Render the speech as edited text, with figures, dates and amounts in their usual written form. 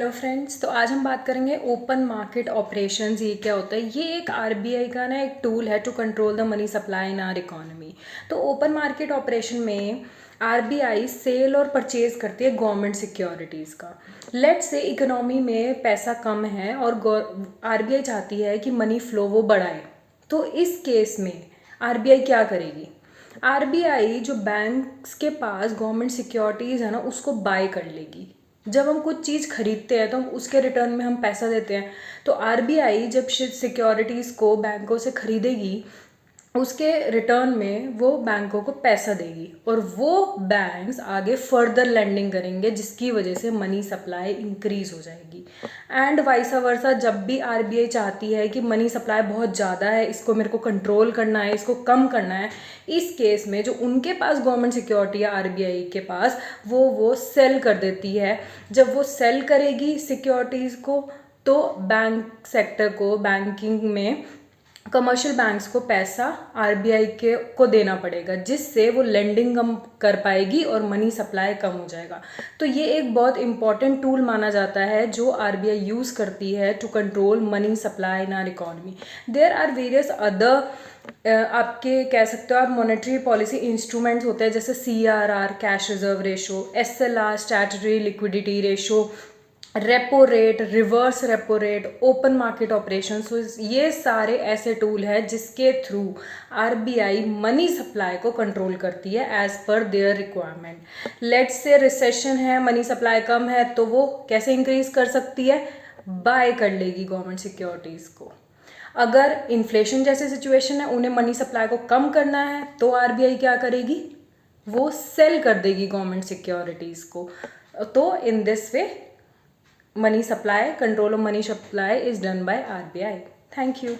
Hello friends, तो आज हम बात करेंगे ओपन मार्केट ऑपरेशंस। ये क्या होता है? ये एक आरबीआई का ना एक टूल है to control the money supply in our economy. तो ओपन मार्केट ऑपरेशन में आरबीआई सेल और परचेज करती है गवर्नमेंट सिक्योरिटीज़ का। लेट्स से इकोनॉमी में पैसा कम है और आरबीआई चाहती है कि मनी फ्लो वो बढ़ाए। तो इस केस में आरबीआई क्या करेगी? आरबीआई जो बैंक्स के पास गवर्नमेंट सिक्योरिटीज़ है ना, उसको बाय कर लेगी। जब हम कुछ चीज़ खरीदते हैं तो हम उसके रिटर्न में हम पैसा देते हैं। तो आरबीआई जब सिक्योरिटीज़ को बैंकों से खरीदेगी, उसके रिटर्न में वो बैंकों को पैसा देगी और वो बैंक्स आगे फर्दर लेंडिंग करेंगे, जिसकी वजह से मनी सप्लाई इंक्रीज हो जाएगी। एंड वाइस वर्सा, जब भी आरबीआई चाहती है कि मनी सप्लाई बहुत ज़्यादा है, इसको मेरे को कंट्रोल करना है, इसको कम करना है, इस केस में जो उनके पास गवर्नमेंट सिक्योरिटी है आरबीआई के पास, वो सेल कर देती है। जब वो सेल करेगी सिक्योरिटीज़ को, तो बैंक सेक्टर को, बैंकिंग में कमर्शियल बैंक्स को पैसा आरबीआई के को देना पड़ेगा, जिससे वो लेंडिंग कम कर पाएगी और मनी सप्लाई कम हो जाएगा। तो ये एक बहुत इंपॉर्टेंट टूल माना जाता है जो आरबीआई यूज़ करती है to control money supply in our economy. There are various other आपके कह सकते हो आप मॉनेटरी पॉलिसी इंस्ट्रूमेंट्स होते हैं, जैसे CRR cash reserve ratio, SLR statutory liquidity ratio, repo rate, reverse repo rate, open market operation. So ये सारे ऐसे टूल हैं जिसके थ्रू आरबीआई मनी सप्लाई को कंट्रोल करती है as per their requirement. Let's say recession है, मनी सप्लाई कम है, तो वो कैसे इंक्रीज कर सकती है? बाय कर लेगी गवर्नमेंट सिक्योरिटीज़ को। अगर इन्फ्लेशन जैसे सिचुएशन है, उन्हें मनी सप्लाई को कम करना है, तो आरबीआई क्या करेगी? वो सेल कर देगी गवर्नमेंट सिक्योरिटीज़ को। तो in this way money supply, control of money supply is done by RBI. Thank you.